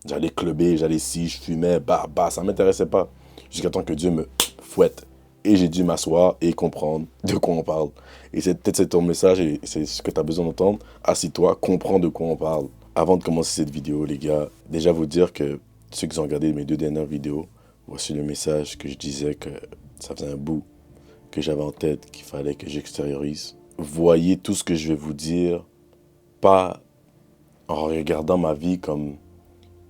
J'allais clubber, j'allais ici, je fumais, ça ne m'intéressait pas. Jusqu'à temps que Dieu me fouette. Et j'ai dû m'asseoir et comprendre de quoi on parle. Et c'est peut-être c'est ton message et c'est ce que tu as besoin d'entendre. Assis-toi, comprends de quoi on parle. Avant de commencer cette vidéo, les gars, déjà vous dire que ceux qui ont regardé mes 2 dernières vidéos, voici le message que je disais que ça faisait un bout que j'avais en tête, qu'il fallait que j'extériorise. Voyez tout ce que je vais vous dire, pas en regardant ma vie comme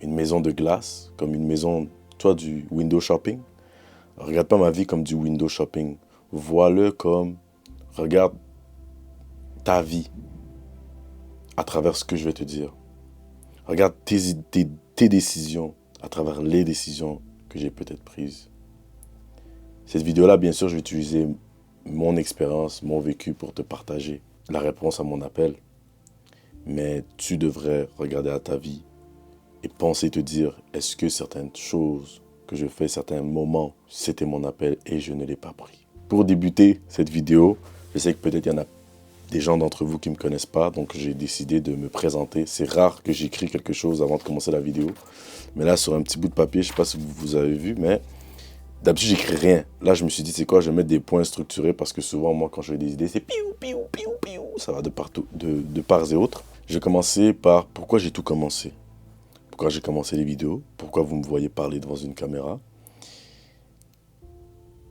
une maison de glace, comme une maison, toi, du window shopping. Regarde pas ma vie comme du window shopping. Vois-le comme, regarde ta vie à travers ce que je vais te dire. Regarde tes décisions à travers les décisions que j'ai peut-être prises. Cette vidéo-là, bien sûr, je vais utiliser mon expérience, mon vécu pour te partager la réponse à mon appel. Mais tu devrais regarder à ta vie et penser te dire, est-ce que certaines choses que je fais, certains moments, c'était mon appel et je ne l'ai pas pris. Pour débuter cette vidéo, je sais que peut-être il y en a des gens d'entre vous qui ne me connaissent pas, donc j'ai décidé de me présenter. C'est rare que j'écris quelque chose avant de commencer la vidéo. Mais là, sur un petit bout de papier, je ne sais pas si vous avez vu, mais d'habitude, j'écris rien. Là, je me suis dit, c'est quoi, je vais mettre des points structurés parce que souvent, moi, quand j'ai des idées, c'est piou, piou, piou, piou. Ça va de partout, de part et autre. Je vais commencer par pourquoi j'ai tout commencé. Pourquoi j'ai commencé les vidéos. Pourquoi vous me voyez parler devant une caméra.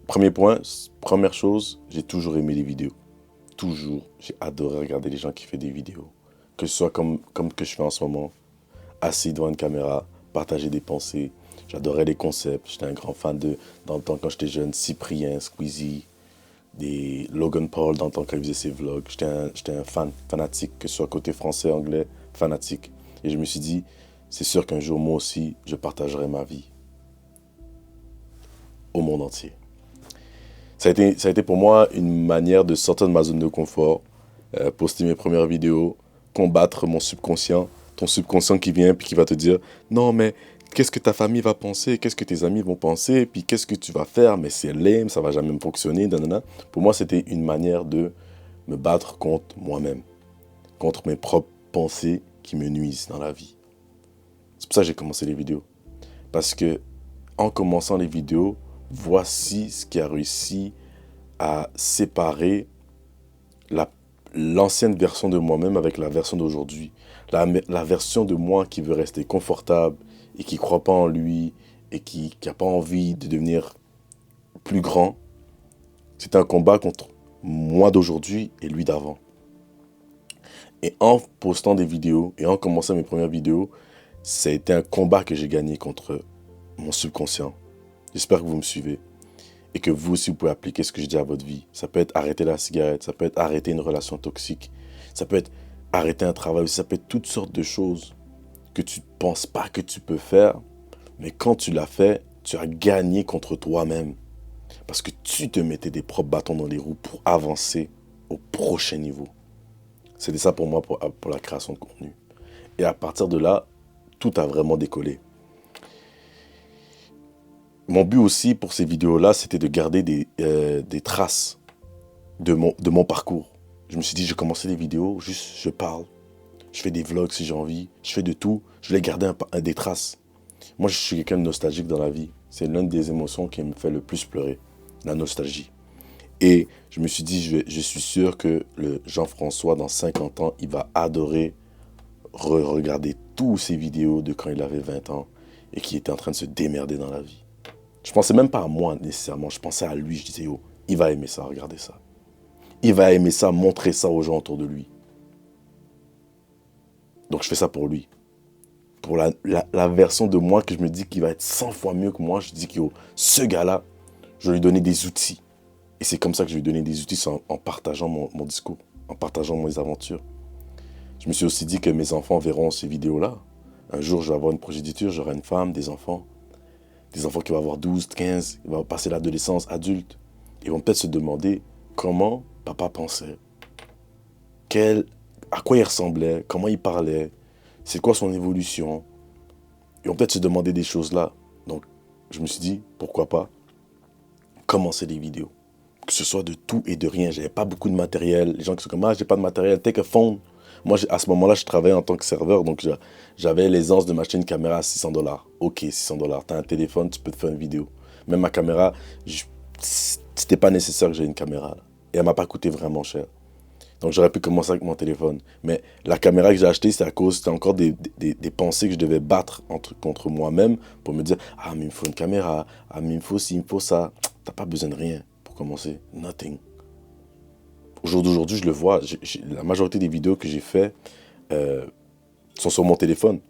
Premier point, première chose, j'ai toujours aimé les vidéos. Toujours. J'ai adoré regarder les gens qui font des vidéos. Que ce soit comme que je fais en ce moment. Assis devant une caméra, partager des pensées. J'adorais les concepts. J'étais un grand fan de, dans le temps quand j'étais jeune, Cyprien, Squeezie, des Logan Paul dans le temps quand il faisait ses vlogs. J'étais un fanatique, que ce soit côté français, anglais, fanatique. Et je me suis dit, c'est sûr qu'un jour, moi aussi, je partagerai ma vie au monde entier. Ça a été pour moi une manière de sortir de ma zone de confort, poster mes premières vidéos, combattre mon subconscient, ton subconscient qui vient puis qui va te dire non mais qu'est-ce que ta famille va penser, qu'est-ce que tes amis vont penser, puis qu'est-ce que tu vas faire, mais c'est lame, ça va jamais fonctionner, nanana. Pour moi c'était une manière de me battre contre moi-même, contre mes propres pensées qui me nuisent dans la vie. C'est pour ça que j'ai commencé les vidéos. Parce que en commençant les vidéos, voici ce qui a réussi à séparer l'ancienne version de moi-même avec la version d'aujourd'hui. La version de moi qui veut rester confortable et qui ne croit pas en lui et qui n'a pas envie de devenir plus grand. C'est un combat contre moi d'aujourd'hui et lui d'avant. Et en postant des vidéos et en commençant mes premières vidéos, ça a été un combat que j'ai gagné contre mon subconscient. J'espère que vous me suivez. Et que vous aussi, vous pouvez appliquer ce que je dis à votre vie. Ça peut être arrêter la cigarette, ça peut être arrêter une relation toxique, ça peut être arrêter un travail, ça peut être toutes sortes de choses que tu ne penses pas que tu peux faire. Mais quand tu l'as fait, tu as gagné contre toi-même. Parce que tu te mettais des propres bâtons dans les roues pour avancer au prochain niveau. C'était ça pour moi pour la création de contenu. Et à partir de là, tout a vraiment décollé. Mon but aussi pour ces vidéos-là, c'était de garder des traces de mon parcours. Je me suis dit, je commençais les vidéos, juste je parle, je fais des vlogs si j'ai envie, je fais de tout, je voulais garder des traces. Moi, je suis quelqu'un de nostalgique dans la vie. C'est l'une des émotions qui me fait le plus pleurer, la nostalgie. Et je me suis dit, je suis sûr que le Jean-François, dans 50 ans, il va adorer regarder toutes ces vidéos de quand il avait 20 ans et qui était en train de se démerder dans la vie. Je pensais même pas à moi nécessairement, je pensais à lui, je disais, oh, il va aimer ça, regardez ça. Il va aimer ça, montrer ça aux gens autour de lui. Donc je fais ça pour lui. Pour la version de moi que je me dis qu'il va être 100 fois mieux que moi, je dis que oh, ce gars-là, je vais lui donner des outils. Et c'est comme ça que je vais lui donner des outils, en partageant mon discours, en partageant mes aventures. Je me suis aussi dit que mes enfants verront ces vidéos-là. Un jour, je vais avoir une progéniture, j'aurai une femme, des enfants qui vont avoir 12, 15, ils vont passer l'adolescence, adultes. Ils vont peut-être se demander comment papa pensait, à quoi il ressemblait, comment il parlait, c'est quoi son évolution. Ils vont peut-être se demander des choses là. Donc, je me suis dit, pourquoi pas commencer des vidéos. Que ce soit de tout et de rien. J'avais pas beaucoup de matériel. Les gens qui sont comme, ah, j'ai pas de matériel, take a phone. Moi, à ce moment-là, je travaillais en tant que serveur, donc j'avais l'aisance de m'acheter une caméra à 600 dollars. Ok, 600 dollars. T'as un téléphone, tu peux te faire une vidéo. Même ma caméra, c'était pas nécessaire que j'ai une caméra, là. Et elle m'a pas coûté vraiment cher. Donc j'aurais pu commencer avec mon téléphone. Mais la caméra que j'ai achetée, c'est à cause, c'était encore des pensées que je devais battre contre moi-même pour me dire, ah, mais il me faut une caméra, ah, mais il me faut ci, il me faut ça. T'as pas besoin de rien pour commencer. Nothing. Au jour d'aujourd'hui, je le vois. La majorité des vidéos que j'ai fait sont sur mon téléphone.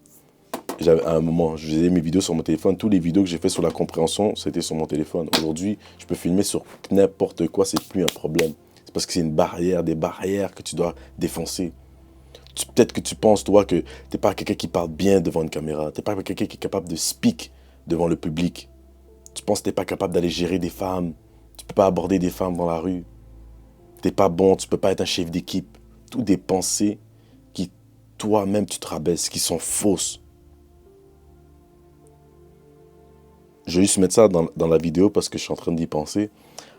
À un moment, je faisais mes vidéos sur mon téléphone. Toutes les vidéos que j'ai fait sur la compréhension, c'était sur mon téléphone. Aujourd'hui, je peux filmer sur n'importe quoi, c'est plus un problème. C'est parce que c'est une barrière, des barrières que tu dois défoncer. Peut-être que tu penses, toi, que t'es pas quelqu'un qui parle bien devant une caméra. T'es pas quelqu'un qui est capable de speak devant le public. Tu penses que t'es pas capable d'aller gérer des femmes. Tu peux pas aborder des femmes dans la rue. T'es pas bon, tu peux pas être un chef d'équipe. Toutes des pensées qui, toi-même, tu te rabaisses, qui sont fausses. Je vais juste mettre ça dans la vidéo parce que je suis en train d'y penser.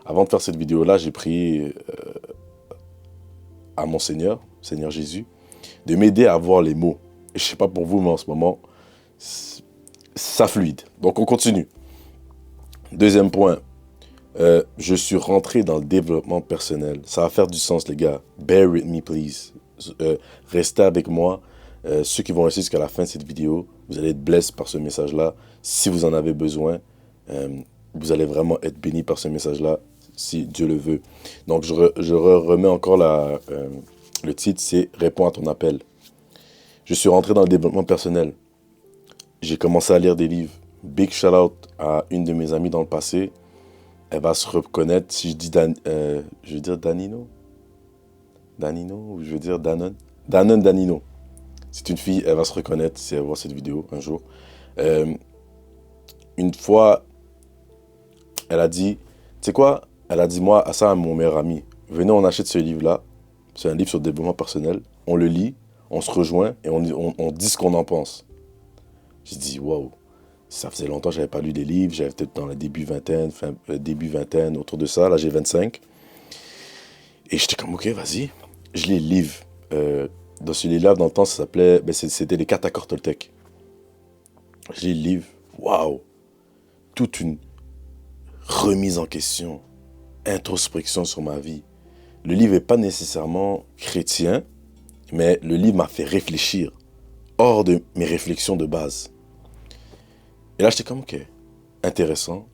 Avant de faire cette vidéo-là, j'ai prié à mon Seigneur, Seigneur Jésus, de m'aider à voir les mots. Et je sais pas pour vous, mais en ce moment, ça fluide. Donc on continue. Deuxième point, je suis rentré dans le développement personnel. Ça va faire du sens, les gars. Bear with me, please. Restez avec moi. Ceux qui vont rester jusqu'à la fin de cette vidéo, vous allez être blessés par ce message-là. Si vous en avez besoin, vous allez vraiment être bénis par ce message-là, si Dieu le veut. Donc, je remets encore le titre, c'est « Réponds à ton appel ». Je suis rentré dans le développement personnel. J'ai commencé à lire des livres. Big shout-out à une de mes amies dans le passé. Elle va se reconnaître si je dis je veux dire Danino. Danino ou je veux dire Danone. Danone Danino. C'est une fille, elle va se reconnaître si elle voit cette vidéo un jour. Une fois, elle a dit, tu sais quoi? Elle a dit moi à ça à mon meilleur ami. Venez, on achète ce livre-là. C'est un livre sur le développement personnel. On le lit, on se rejoint et on dit ce qu'on en pense. J'ai dit waouh. Ça faisait longtemps que je n'avais pas lu des livres. J'avais peut-être dans le début vingtaine, autour de ça. Là, j'ai 25. Et j'étais comme, ok, vas-y. Je lis le livre. Dans ce livre-là, dans le temps, ça s'appelait... c'était les 4 accords Toltec. Je lis le livre. Waouh. Toute une remise en question. Introspection sur ma vie. Le livre n'est pas nécessairement chrétien, mais le livre m'a fait réfléchir hors de mes réflexions de base. Et là, j'étais comme, ok, intéressant.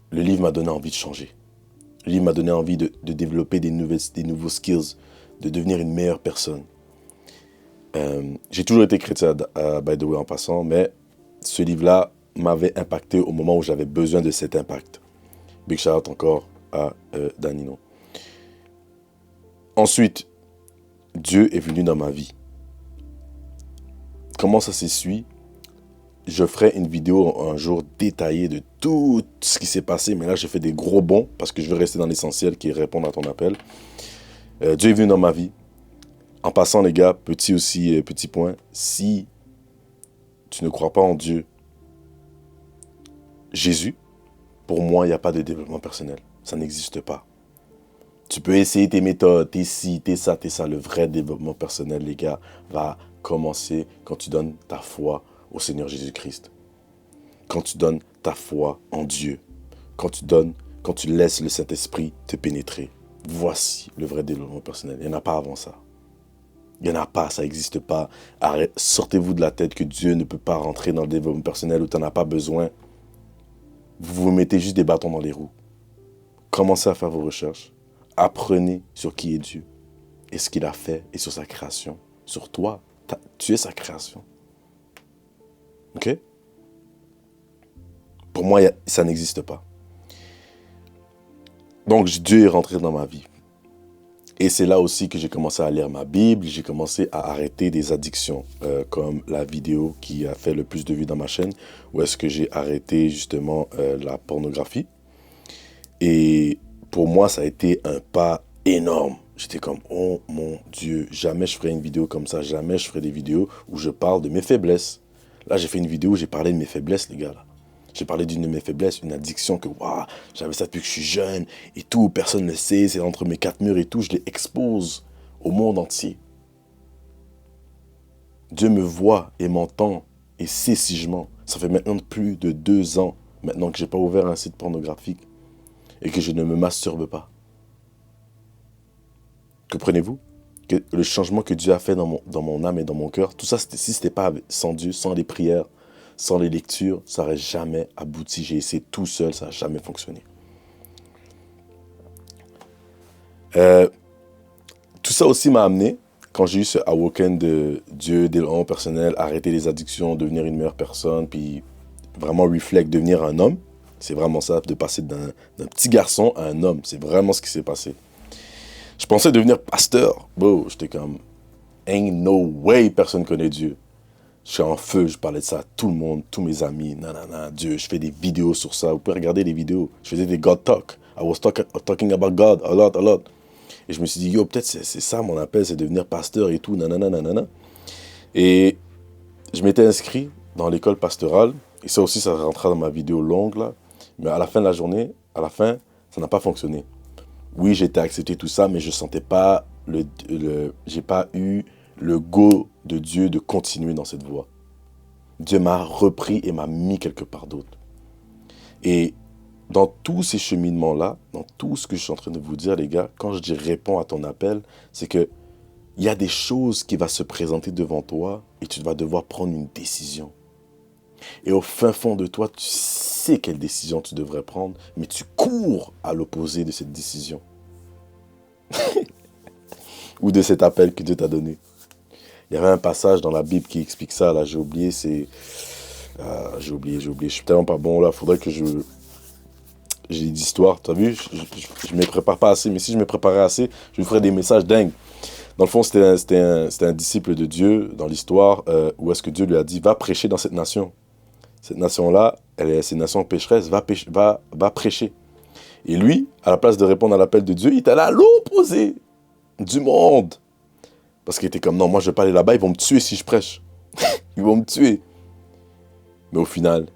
Le livre m'a donné envie de changer. Le livre m'a donné envie de développer des nouveaux skills, de devenir une meilleure personne. J'ai toujours été chrétien, by the way, en passant, mais ce livre-là m'avait impacté au moment où j'avais besoin de cet impact. Big shout out encore à Danino. Ensuite, Dieu est venu dans ma vie. Comment ça s'essuie? Je ferai une vidéo un jour détaillée de tout ce qui s'est passé, mais là, j'ai fait des gros bonds parce que je veux rester dans l'essentiel qui est répondre à ton appel. Dieu est venu dans ma vie. En passant, les gars, petit point, si tu ne crois pas en Dieu, Jésus, pour moi, il n'y a pas de développement personnel. Ça n'existe pas. Tu peux essayer tes méthodes, tes ci, tes ça. Le vrai développement personnel, les gars, va commencer quand tu donnes ta foi au Seigneur Jésus-Christ. Quand tu donnes ta foi en Dieu. Quand tu laisses le Saint-Esprit te pénétrer. Voici le vrai développement personnel. Il n'y en a pas avant ça. Il n'y en a pas, ça n'existe pas. Sortez-vous de la tête que Dieu ne peut pas rentrer dans le développement personnel où tu n'en as pas besoin. Vous vous mettez juste des bâtons dans les roues. Commencez à faire vos recherches. Apprenez sur qui est Dieu et ce qu'il a fait et sur sa création. Sur toi, tu es sa création. Ok? Pour moi, ça n'existe pas. Donc, Dieu est rentré dans ma vie. Et c'est là aussi que j'ai commencé à lire ma Bible. J'ai commencé à arrêter des addictions, comme la vidéo qui a fait le plus de vues dans ma chaîne, où est-ce que j'ai arrêté justement la pornographie. Et pour moi, ça a été un pas énorme. J'étais comme, oh mon Dieu, jamais je ferai une vidéo comme ça, jamais je ferai des vidéos où je parle de mes faiblesses. Là, j'ai fait une vidéo où j'ai parlé de mes faiblesses, les gars. Là. J'ai parlé d'une de mes faiblesses, une addiction que, waouh, j'avais ça depuis que je suis jeune et tout, personne ne le sait, c'est entre mes 4 murs et tout, je l'expose au monde entier. Dieu me voit et m'entend et sait si je mens. Ça fait maintenant plus de 2 ans maintenant que j'ai pas ouvert un site pornographique et que je ne me masturbe pas. Comprenez-vous? Que le changement que Dieu a fait dans mon âme et dans mon cœur, tout ça, si ce n'était pas sans Dieu, sans les prières, sans les lectures, ça n'aurait jamais abouti. J'ai essayé tout seul, ça n'a jamais fonctionné. Tout ça aussi m'a amené, quand j'ai eu ce awaken de Dieu, développement personnel, arrêter les addictions, devenir une meilleure personne, puis vraiment reflect, devenir un homme. C'est vraiment ça, de passer d'un petit garçon à un homme. C'est vraiment ce qui s'est passé. Je pensais devenir pasteur. Bon, j'étais comme, ain't no way personne connaît Dieu. Je suis en feu, je parlais de ça à tout le monde, tous mes amis, nanana, Dieu. Je fais des vidéos sur ça, vous pouvez regarder les vidéos. Je faisais des God Talk. I was talking about God a lot. Et je me suis dit, yo, peut-être c'est ça mon appel, c'est devenir pasteur et tout, nanana. Et je m'étais inscrit dans l'école pastorale. Et ça aussi, ça rentrera dans ma vidéo longue, là. Mais à la fin de la journée, ça n'a pas fonctionné. Oui, j'ai été accepté tout ça, mais je sentais pas j'ai pas eu le go de Dieu de continuer dans cette voie. Dieu m'a repris et m'a mis quelque part d'autre. Et dans tous ces cheminements-là, dans tout ce que je suis en train de vous dire, les gars, quand je dis réponds à ton appel, c'est que il y a des choses qui vont se présenter devant toi et tu vas devoir prendre une décision. Et au fin fond de toi, tu sais quelle décision tu devrais prendre, mais tu cours à l'opposé de cette décision. Ou de cet appel que Dieu t'a donné. Il y avait un passage dans la Bible qui explique ça, là, j'ai oublié, j'ai oublié, je suis tellement pas bon, là, faudrait que j'ai d'histoire, tu as vu, je me prépare pas assez, mais si je me préparais assez, je vous ferais des messages dingues. Dans le fond, c'était un disciple de Dieu dans l'histoire, où est-ce que Dieu lui a dit, va prêcher dans cette nation. Cette nation-là, c'est une nation pécheresse, va prêcher. Et lui, à la place de répondre à l'appel de Dieu, il est allé à l'opposé du monde. Parce qu'il était comme, non, moi je vais pas aller là-bas, ils vont me tuer si je prêche. Ils vont me tuer. Mais au final,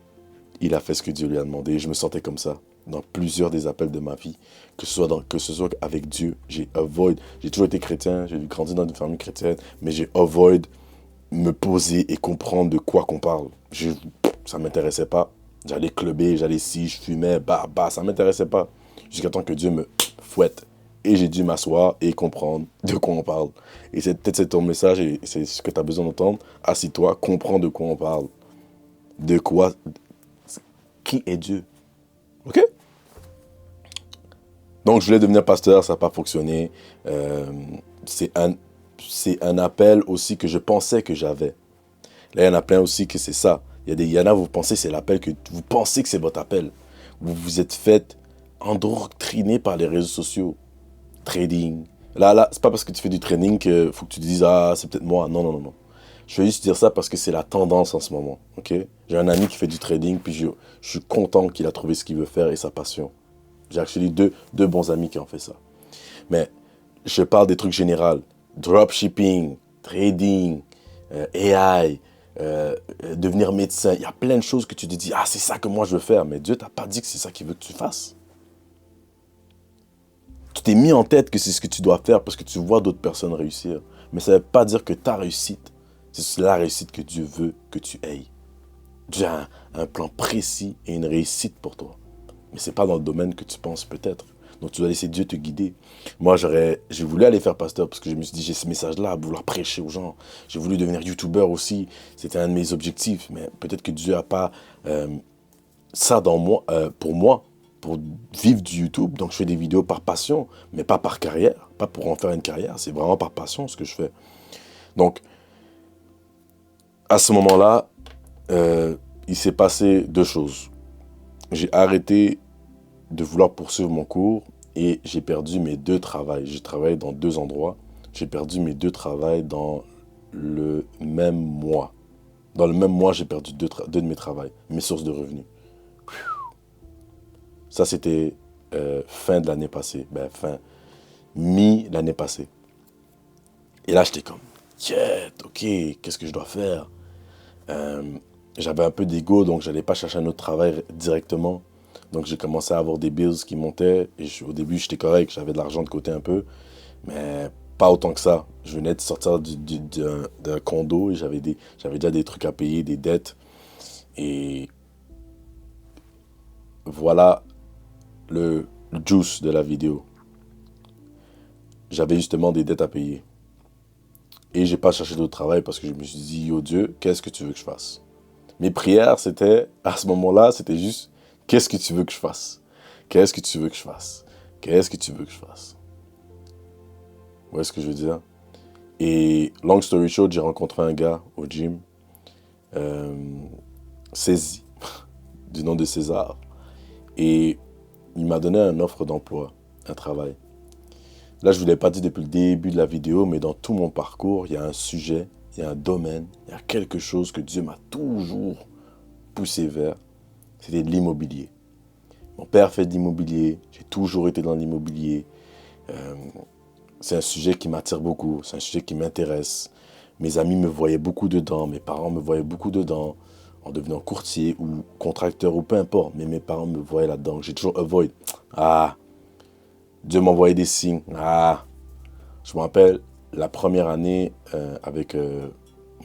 il a fait ce que Dieu lui a demandé. Et je me sentais comme ça dans plusieurs des appels de ma vie. Que ce soit avec Dieu, j'ai toujours été chrétien, j'ai grandi dans une famille chrétienne, mais j'ai me poser et comprendre de quoi qu'on parle. Ça ne m'intéressait pas. J'allais clubber, j'allais je fumais, ça ne m'intéressait pas. Jusqu'à temps que Dieu me fouette. Et j'ai dû m'asseoir et comprendre de quoi on parle. Et peut-être c'est ton message et c'est ce que tu as besoin d'entendre. Assis-toi, comprends de quoi on parle. De quoi... Qui est Dieu? Ok? Donc je voulais devenir pasteur, ça n'a pas fonctionné. C'est un appel aussi que je pensais que j'avais. Là, il y en a plein aussi que c'est ça. Il y en a, vous pensez que c'est votre appel. Vous vous êtes fait endoctriner par les réseaux sociaux. Trading. Là, c'est pas parce que tu fais du trading qu'il faut que tu te dises, ah, c'est peut-être moi. Non. Je vais juste dire ça parce que c'est la tendance en ce moment. Ok? J'ai un ami qui fait du trading, puis je suis content qu'il a trouvé ce qu'il veut faire et sa passion. J'ai actually deux bons amis qui ont fait ça. Mais je parle des trucs généraux. Dropshipping, trading, AI, devenir médecin. Il y a plein de choses que tu te dis, ah, c'est ça que moi je veux faire. Mais Dieu t'a pas dit que c'est ça qu'il veut que tu fasses. Tu t'es mis en tête que c'est ce que tu dois faire parce que tu vois d'autres personnes réussir. Mais ça ne veut pas dire que ta réussite, c'est la réussite que Dieu veut que tu aies. Dieu a un plan précis et une réussite pour toi. Mais ce n'est pas dans le domaine que tu penses peut-être. Donc tu dois laisser Dieu te guider. Moi, j'ai voulu aller faire pasteur parce que je me suis dit, j'ai ce message-là à vouloir prêcher aux gens. J'ai voulu devenir youtubeur aussi. C'était un de mes objectifs. Mais peut-être que Dieu n'a pas ça dans moi, pour moi. Pour vivre du YouTube, donc je fais des vidéos par passion, mais pas par carrière, pas pour en faire une carrière, c'est vraiment par passion ce que je fais. Donc, à ce moment-là, il s'est passé 2 choses. J'ai arrêté de vouloir poursuivre mon cours et j'ai perdu mes 2 travails. J'ai travaillé dans 2 endroits, j'ai perdu mes 2 travails dans le même mois. Dans le même mois, j'ai perdu 2 de mes travails, mes sources de revenus. Ça, c'était fin de l'année passée. Mi-l'année passée. Et là, j'étais comme, ok, qu'est-ce que je dois faire? J'avais un peu d'ego, donc je n'allais pas chercher un autre travail directement. Donc, j'ai commencé à avoir des bills qui montaient. Et au début, j'étais correct, j'avais de l'argent de côté un peu. Mais pas autant que ça. Je venais de sortir d'un condo et j'avais déjà des trucs à payer, des dettes. Et voilà le juice de la vidéo. J'avais justement des dettes à payer. Et j'ai pas cherché d'autre travail parce que je me suis dit, oh Dieu, qu'est-ce que tu veux que je fasse? Mes prières, c'était, à ce moment-là, c'était juste, qu'est-ce que tu veux que je fasse? Qu'est-ce que tu veux que je fasse? Qu'est-ce que tu veux que je fasse? Vous voyez ce que je veux dire? Et long story short, j'ai rencontré un gars au gym, euh, saisi, du nom de César. Et il m'a donné une offre d'emploi, un travail. Là, je ne vous l'ai pas dit depuis le début de la vidéo, mais dans tout mon parcours, il y a un sujet, il y a un domaine, il y a quelque chose que Dieu m'a toujours poussé vers. C'était de l'immobilier. Mon père fait de l'immobilier, j'ai toujours été dans l'immobilier. C'est un sujet qui m'attire beaucoup, c'est un sujet qui m'intéresse. Mes amis me voyaient beaucoup dedans, mes parents me voyaient beaucoup dedans, en devenant courtier ou contracteur ou peu importe, mais mes parents me voyaient là-dedans. J'ai toujours avoid. Ah, Dieu m'envoyait des signes. Ah, je me rappelle la première année avec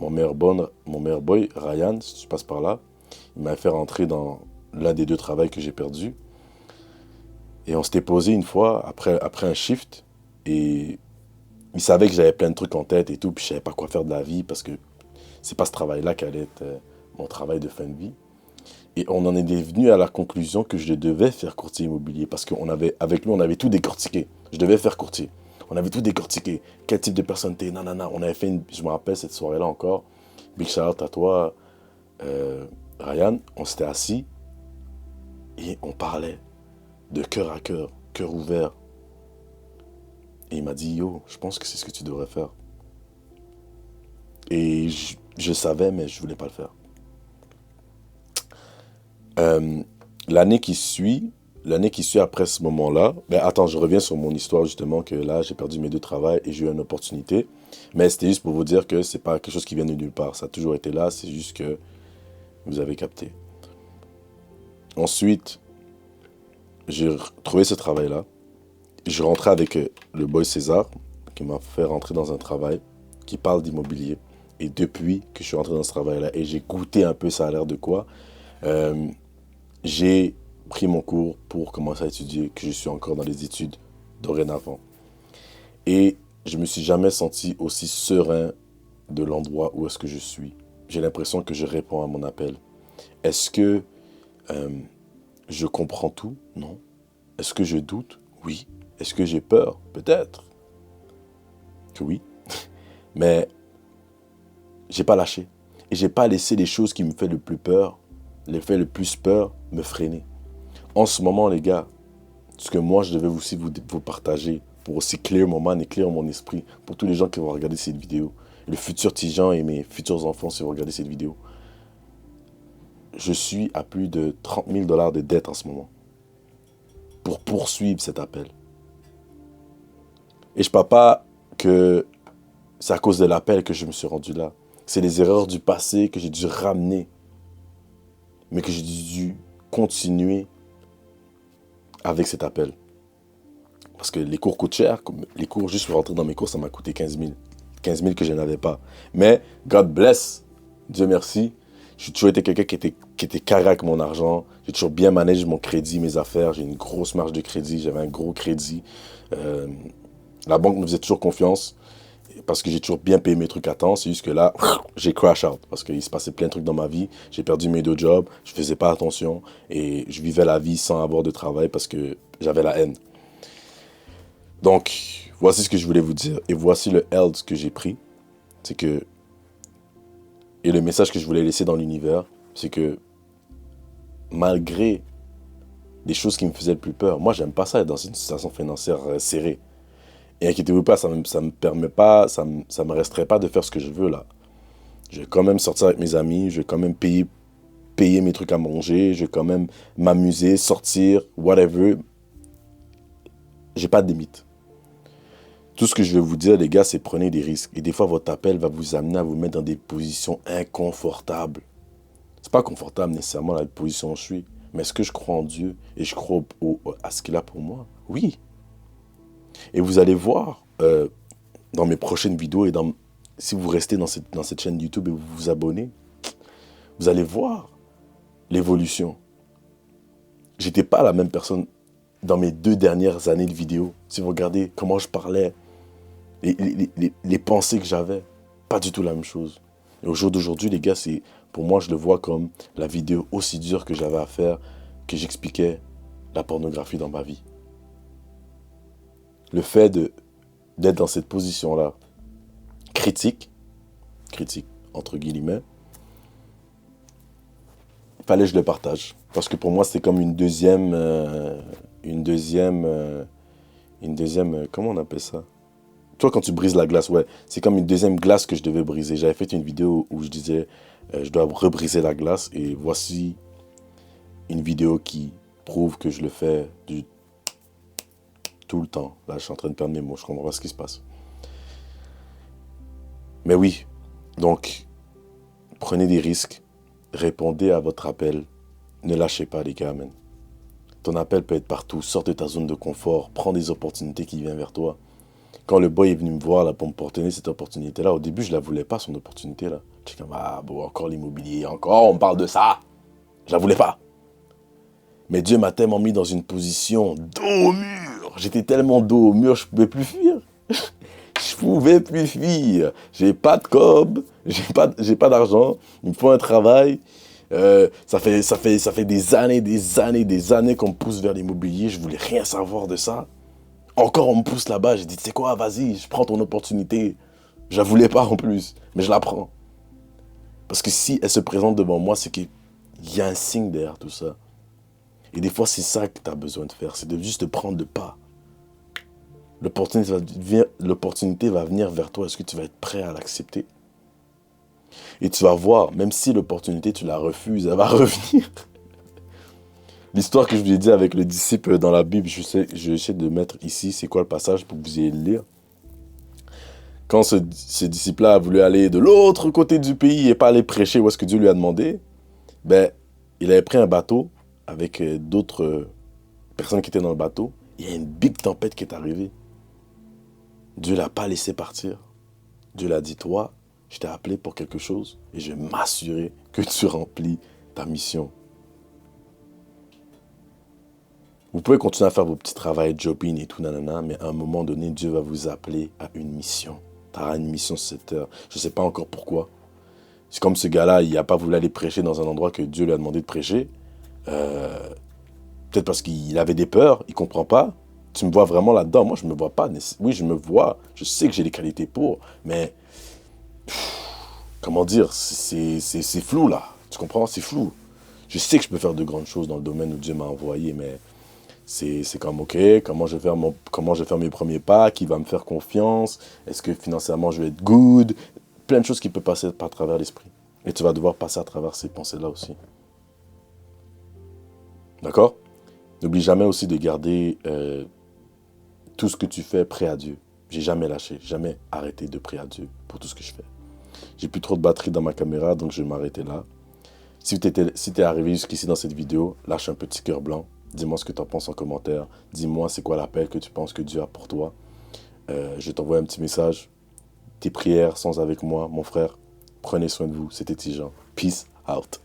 mon meilleur boy, Ryan, si tu passes par là, il m'a fait rentrer dans l'un des deux travails que j'ai perdu. Et on s'était posé une fois après un shift et il savait que j'avais plein de trucs en tête et tout, puis je savais pas quoi faire de la vie parce que c'est pas ce travail-là qui allait être mon travail de fin de vie. Et on en est venu à la conclusion que je devais faire courtier immobilier parce avec lui, on avait tout décortiqué. Je devais faire courtier. On avait tout décortiqué. Quel type de personne t'es, nanana. On avait fait je me rappelle cette soirée-là encore. Big shout out à toi, Ryan. On s'était assis et on parlait de cœur à cœur, cœur ouvert. Et il m'a dit, yo, je pense que c'est ce que tu devrais faire. Et je savais, mais je voulais pas le faire. Euh, l'année qui suit après ce moment-là, ben attends, je reviens sur mon histoire justement que là, j'ai perdu mes deux travails et j'ai eu une opportunité. Mais c'était juste pour vous dire que c'est pas quelque chose qui vient de nulle part. Ça a toujours été là, c'est juste que vous avez capté. Ensuite, j'ai trouvé ce travail-là. Je rentrais avec le boy César, qui m'a fait rentrer dans un travail qui parle d'immobilier. Et depuis que je suis rentré dans ce travail-là et j'ai goûté un peu ça a l'air de quoi, euh, j'ai pris mon cours pour commencer à étudier, que je suis encore dans les études dorénavant. Et je me suis jamais senti aussi serein de l'endroit où est-ce que je suis. J'ai l'impression que je réponds à mon appel. Est-ce que je comprends tout? Non. Est-ce que je doute? Oui. Est-ce que j'ai peur? Peut-être que oui. Mais j'ai pas lâché. Et j'ai pas laissé les choses qui me font le plus peur, les fait le plus peur, me freiner. En ce moment, les gars, ce que moi, je devais aussi vous partager pour aussi clear mon mind et clear mon esprit pour tous les gens qui vont regarder cette vidéo, le futur Tijan et mes futurs enfants si vous regardez cette vidéo. Je suis à plus de 30 000 $ de dette en ce moment pour poursuivre cet appel. Et je ne parle pas que c'est à cause de l'appel que je me suis rendu là. C'est les erreurs du passé que j'ai dû ramener, mais que j'ai dû continuer avec cet appel. Parce que les cours coûtent cher. Les cours, juste pour rentrer dans mes cours, ça m'a coûté 15 000. 15 000 que je n'avais pas. Mais, God bless, Dieu merci, j'ai toujours été quelqu'un qui était carré avec mon argent. J'ai toujours bien managé mon crédit, mes affaires. J'ai une grosse marge de crédit. J'avais un gros crédit. La banque me faisait toujours confiance parce que j'ai toujours bien payé mes trucs à temps. C'est juste que là, j'ai crash out parce qu'il se passait plein de trucs dans ma vie. J'ai perdu mes deux jobs. Je faisais pas attention et je vivais la vie sans avoir de travail parce que j'avais la haine. Donc, voici ce que je voulais vous dire. Et voici le L que j'ai pris. C'est que... Et le message que je voulais laisser dans l'univers, c'est que malgré les choses qui me faisaient le plus peur, moi, j'aime pas ça être dans une situation financière serrée. Et inquiétez-vous pas, ça me permet pas, ça me resterait pas de faire ce que je veux là. Je vais quand même sortir avec mes amis, je vais quand même payer mes trucs à manger, je vais quand même m'amuser, sortir, whatever. J'ai pas de limite. Tout ce que je vais vous dire, les gars, c'est prenez des risques. Et des fois, votre appel va vous amener à vous mettre dans des positions inconfortables. C'est pas confortable nécessairement la position où je suis. Mais est-ce que je crois en Dieu et je crois à ce qu'il a pour moi? Oui. Et vous allez voir, dans mes prochaines vidéos et si vous restez dans cette chaîne YouTube et vous vous abonnez, vous allez voir l'évolution. J'étais pas la même personne dans mes 2 dernières années de vidéo. Si vous regardez comment je parlais, les pensées que j'avais, pas du tout la même chose. Et au jour d'aujourd'hui, les gars, pour moi, je le vois comme la vidéo aussi dure que j'avais à faire, que j'expliquais la pornographie dans ma vie. Le fait d'être dans cette position-là, critique, entre guillemets, fallait que je le partage. Parce que pour moi, c'était comme une deuxième, comment on appelle ça? Tu vois, quand tu brises la glace, ouais, c'est comme une deuxième glace que je devais briser. J'avais fait une vidéo où je disais, je dois rebriser la glace, et voici une vidéo qui prouve que je le fais tout le temps. Là, je suis en train de perdre mes mots, je comprends pas ce qui se passe. Mais oui, donc, prenez des risques, répondez à votre appel, ne lâchez pas les gars, man. Ton appel peut être partout, sors de ta zone de confort, prends des opportunités qui viennent vers toi. Quand le boy est venu me voir là, pour me porter cette opportunité-là, au début, je la voulais pas, son opportunité-là. J'étais comme, ah bon, encore l'immobilier, encore, on me parle de ça. Je la voulais pas. Mais Dieu m'a tellement mis dans une position dos au mur. J'étais tellement dos au mur, je pouvais plus fuir. Je pouvais plus fuir. J'ai pas de cob, j'ai pas d'argent. Il me faut un travail. Ça fait des années qu'on me pousse vers l'immobilier. Je voulais rien savoir de ça. Encore on me pousse là-bas. J'ai dit, tu sais quoi, vas-y, je prends ton opportunité. Je la voulais pas en plus, mais je la prends. Parce que si elle se présente devant moi, c'est qu'il y a un signe derrière tout ça. Et des fois, c'est ça que tu as besoin de faire. C'est de juste prendre le pas. L'opportunité va venir vers toi. Est-ce que tu vas être prêt à l'accepter? Et tu vas voir, même si l'opportunité, tu la refuses, elle va revenir. L'histoire que je vous ai dit avec le disciple dans la Bible, je vais essayer de mettre ici, c'est quoi le passage pour que vous ayez le lire. Quand ce disciple-là a voulu aller de l'autre côté du pays et pas aller prêcher où est-ce que Dieu lui a demandé, ben, il avait pris un bateau avec d'autres personnes qui étaient dans le bateau. Il y a une big tempête qui est arrivée. Dieu ne l'a pas laissé partir. Dieu l'a dit, toi, je t'ai appelé pour quelque chose et je vais m'assurer que tu remplis ta mission. Vous pouvez continuer à faire vos petits travails, jobbing et tout, nanana, mais à un moment donné, Dieu va vous appeler à une mission. Tu auras une mission sur cette terre. Je ne sais pas encore pourquoi. C'est comme ce gars-là, il n'a pas voulu aller prêcher dans un endroit que Dieu lui a demandé de prêcher. Peut-être parce qu'il avait des peurs, il ne comprend pas. Tu me vois vraiment là-dedans. Moi, je ne me vois pas. Oui, je me vois. Je sais que j'ai les qualités pour. Mais, comment dire, c'est flou là. Tu comprends? C'est flou. Je sais que je peux faire de grandes choses dans le domaine où Dieu m'a envoyé, mais c'est comme, ok, comment je vais faire mes premiers pas? Qui va me faire confiance? Est-ce que financièrement, je vais être good? Plein de choses qui peuvent passer par travers l'esprit. Et tu vas devoir passer à travers ces pensées-là aussi. D'accord? N'oublie jamais aussi de garder tout ce que tu fais prêt à Dieu. J'ai jamais lâché, jamais arrêté de prier à Dieu pour tout ce que je fais. J'ai plus trop de batterie dans ma caméra, donc je vais m'arrêter là. Si tu es arrivé jusqu'ici dans cette vidéo, lâche un petit cœur blanc. Dis-moi ce que tu en penses en commentaire. Dis-moi c'est quoi l'appel que tu penses que Dieu a pour toi. Je t'envoie un petit message. Tes prières sont avec moi, mon frère. Prenez soin de vous. C'était Tijan. Peace out.